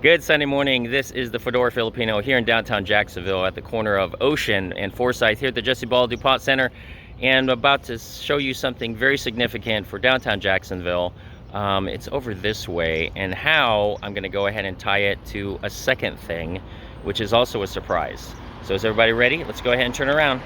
Good Sunday morning. This is the Fedora Filipino here in downtown Jacksonville at the corner of Ocean and Forsyth here at the Jesse Ball DuPont Center. And I'm about to show you something very significant for downtown Jacksonville. It's over this way, and how I'm going to go ahead and tie it to a second thing, which is also a surprise. So is everybody ready? Let's go ahead and turn around.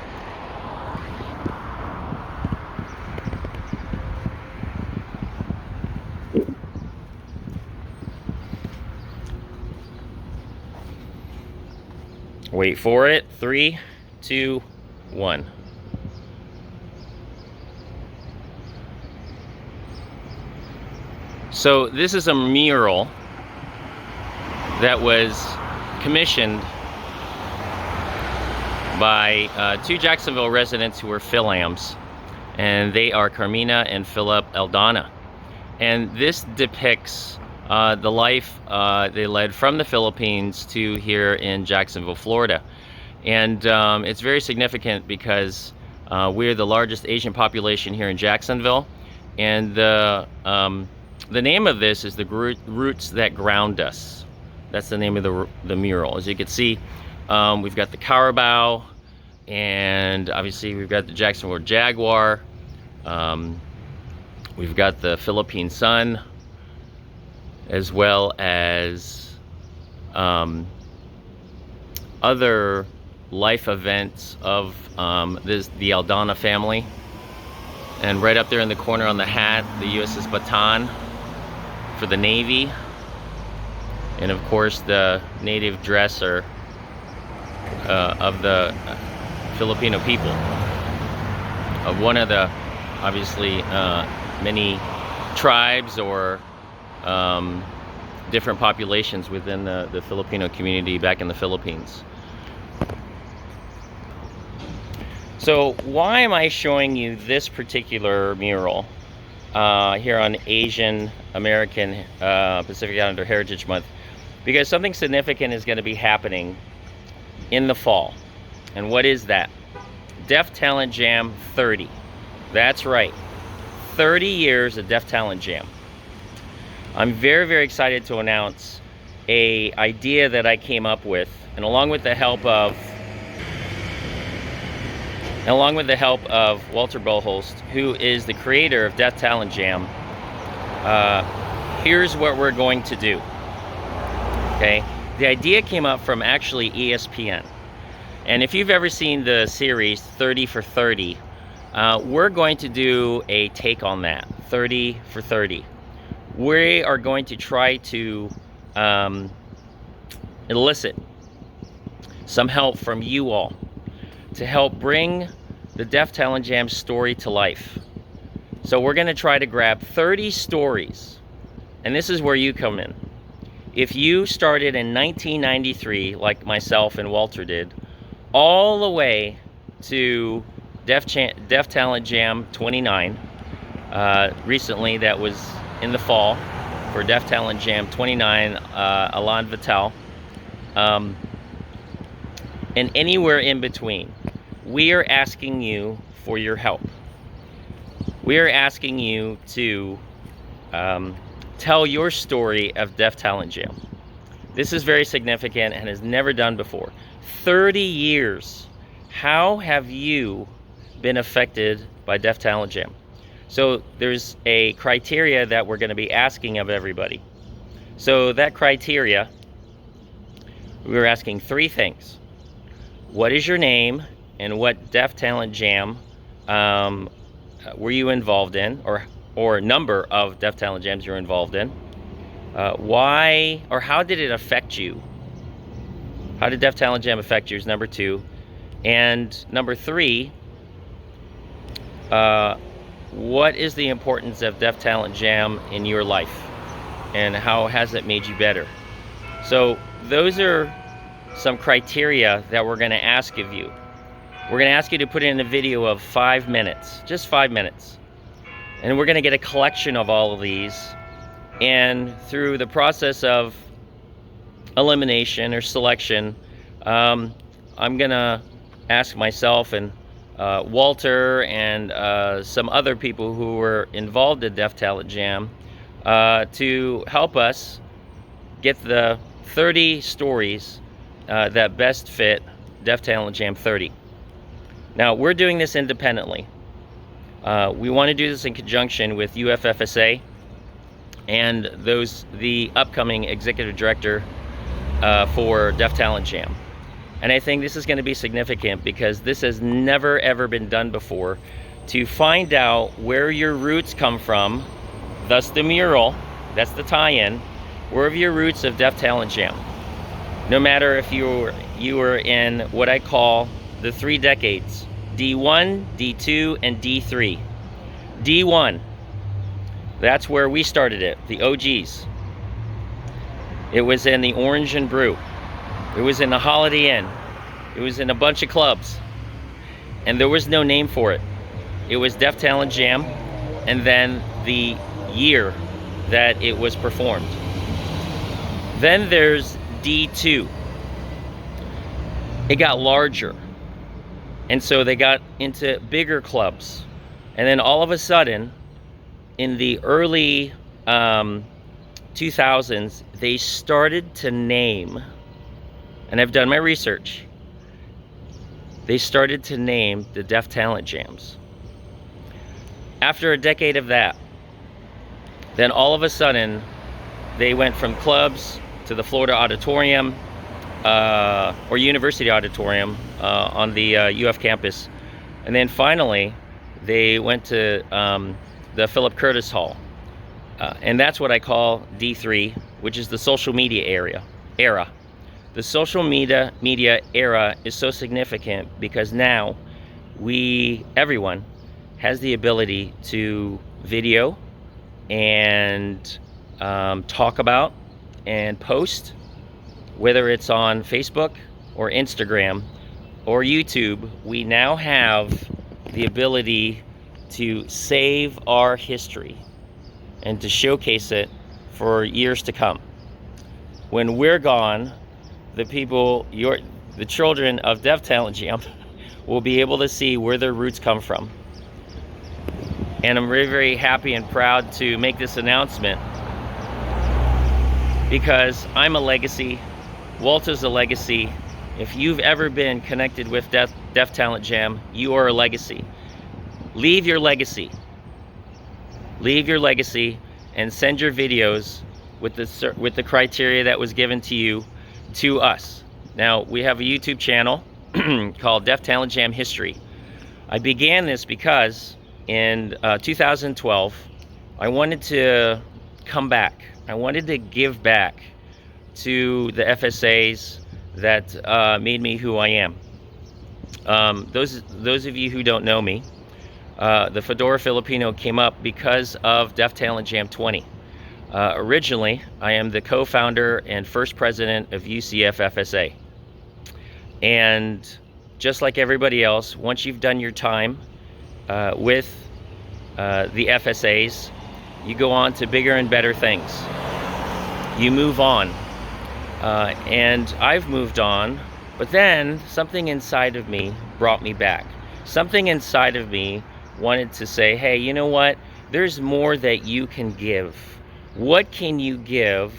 Wait for it. 3, 2, 1. So this is a mural that was commissioned by two Jacksonville residents who were Philams, and they are Carmina and Philip Aldana. And this depicts the life they led from the Philippines to here in Jacksonville, Florida. And it's very significant because we're the largest Asian population here in Jacksonville. And the name of this is the roots that ground us. That's the name of the mural. As you can see, we've got the Carabao, and obviously we've got the Jacksonville Jaguar. We've got the Philippine sun, as well as other life events of the Aldana family. And right up there in the corner on the hat, the USS Bataan for the Navy. And of course the native dress of the Filipino people, of one of the obviously many tribes or different populations within the Filipino community back in the Philippines. So why am I showing you this particular mural here on Asian American Pacific Islander Heritage Month? Because something significant is going to be happening in the fall. And what is that? Def Talent Jam 30. That's right. 30 years of Def Talent Jam. I'm very, very excited to announce an idea that I came up with, and along with the help of Walter Boholst, who is the creator of Def Talent Jam. Here's what we're going to do. Okay, the idea came up from actually ESPN, and if you've ever seen the series 30 for 30, we're going to do a take on that. 30 for 30. We are going to try to elicit some help from you all to help bring the Def Talent Jam story to life. So we're going to try to grab 30 stories, and this is where you come in. If you started in 1993, like myself and Walter did, all the way to Def Talent Jam 29, recently that was in the fall for Def Talent Jam 29, Alain Vital, and anywhere in between, we are asking you for your help. We are asking you to tell your story of Def Talent Jam. This is very significant and has never done before. 30 years. How have you been affected by Def Talent Jam? So there's a criteria that we're going to be asking of everybody. So that criteria, we're asking 3 things. What is your name, and what Def Talent Jam were you involved in, or number of Def Talent Jams you're involved in? Why or how did it affect you? How did Def Talent Jam affect you is number 2. And number 3, what is the importance of Def Talent Jam in your life, and how has it made you better? So those are some criteria that we're going to ask of you. We're going to ask you to put in a video of 5 minutes, just 5 minutes. And we're going to get a collection of all of these. And through the process of elimination or selection, I'm going to ask myself and Walter and some other people who were involved in Def Talent Jam to help us get the 30 stories that best fit Def Talent Jam 30. Now, we're doing this independently. We want to do this in conjunction with UFFSA and the upcoming executive director for Def Talent Jam. And I think this is going to be significant because this has never ever been done before, to find out where your roots come from, thus the mural, that's the tie-in, where are your roots of Def Talent Jam. No matter if you were in what I call the 3 decades, D1, D2, and D3. D1, that's where we started it, the OGs. It was in the Orange and Brew. It was in the Holiday Inn. It was in a bunch of clubs. And there was no name for it. It was Def Talent Jam, and then the year that it was performed. Then there's D2. It got larger. And so they got into bigger clubs. And then all of a sudden, in the early 2000s, they started to name, and I've done my research, they started to name the Def Talent Jams. After a decade of that, then all of a sudden, they went from clubs to the Florida Auditorium, or University Auditorium on the UF campus. And then finally, they went to the Philip Curtis Hall. And that's what I call D3, which is the social media era. The social media era is so significant because now everyone has the ability to video and talk about and post, whether it's on Facebook or Instagram or YouTube. We now have the ability to save our history and to showcase it for years to come. When we're gone, the children of Def Talent Jam will be able to see where their roots come from. And I'm very, very happy and proud to make this announcement because I'm a legacy. Walter's a legacy. If you've ever been connected with Def Talent Jam, you are a legacy. Leave your legacy. Leave your legacy and send your videos with the criteria that was given to you to us. Now, we have a YouTube channel called Def Talent Jam History. I began this because in 2012, I wanted to come back. I wanted to give back to the FSAs that made me who I am. Those of you who don't know me, the Fedora Filipino came up because of Def Talent Jam 20. Originally, I am the co-founder and first president of UCF FSA. And just like everybody else, once you've done your time with the FSAs, you go on to bigger and better things. You move on. And I've moved on, but then something inside of me brought me back. Something inside of me wanted to say, hey, you know what? There's more that you can give. What can you give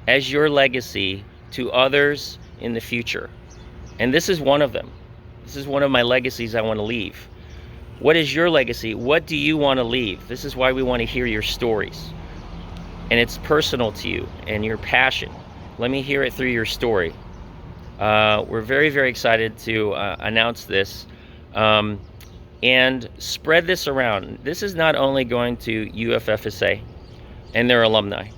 as your legacy to others in the future? And this is one of them. This is one of my legacies I want to leave. What is your legacy? What do you want to leave? This is why we want to hear your stories. And it's personal to you and your passion. Let me hear it through your story. We're very, very excited to announce this and spread this around. This is not only going to UFFSA and their alumni.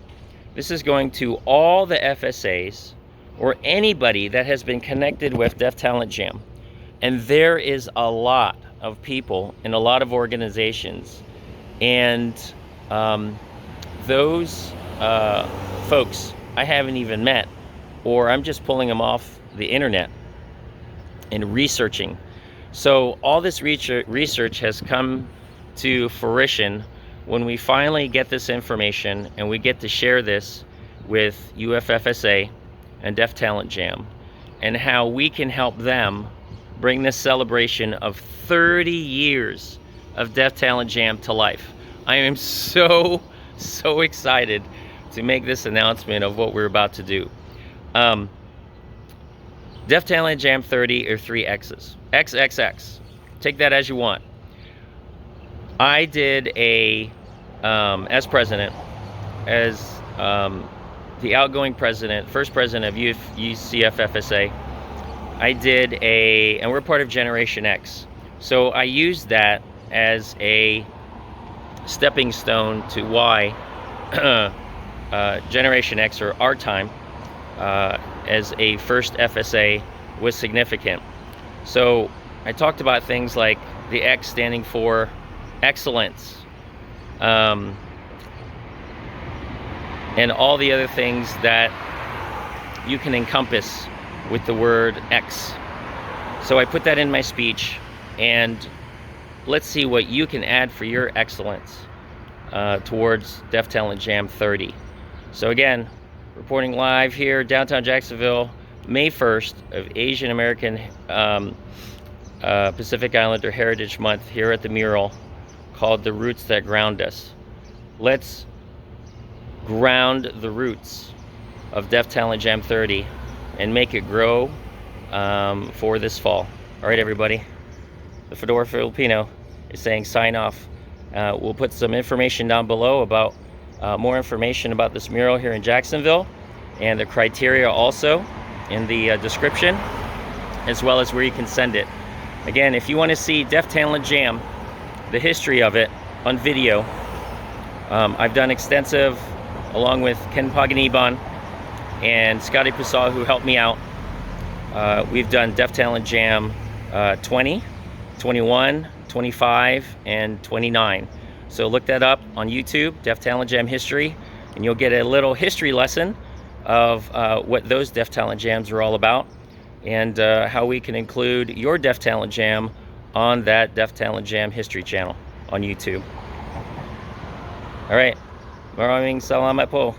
This is going to all the FSAs or anybody that has been connected with Def Talent Jam. And there is a lot of people in a lot of organizations. And those folks I haven't even met, or I'm just pulling them off the internet and researching. So all this research has come to fruition when we finally get this information and we get to share this with UFFSA and Def Talent Jam, and how we can help them bring this celebration of 30 years of Def Talent Jam to life. I am so excited to make this announcement of what we're about to do. Def Talent Jam 30 or 3 X's. XXX. Take that as you want. I did as president, as the outgoing president, first president of UCFFSA, I did and we're part of Generation X. So I used that as a stepping stone to why Generation X, or our time, as a first FSA was significant. So I talked about things like the X standing for excellence, and all the other things that you can encompass with the word X. So I put that in my speech, and let's see what you can add for your excellence towards Def Talent Jam 30. So again, reporting live here, downtown Jacksonville, May 1st of Asian American Pacific Islander Heritage Month, here at the mural called The Roots That Ground Us. Let's ground the roots of Def Talent Jam 30 and make it grow for this fall. All right, everybody. The Fedora Filipino is saying sign off. We'll put some information down below about more information about this mural here in Jacksonville, and the criteria also in the description, as well as where you can send it. Again, if you want to see Def Talent Jam, the history of it on video, I've done extensive, along with Ken Paganiban and Scotty Pusal, who helped me out. We've done Def Talent Jam 20, 21, 25, and 29. So look that up on YouTube, Def Talent Jam History, and you'll get a little history lesson of what those Def Talent Jams are all about, and how we can include your Def Talent Jam on that Def Talent Jam History channel on YouTube. All right, maraming salamat po.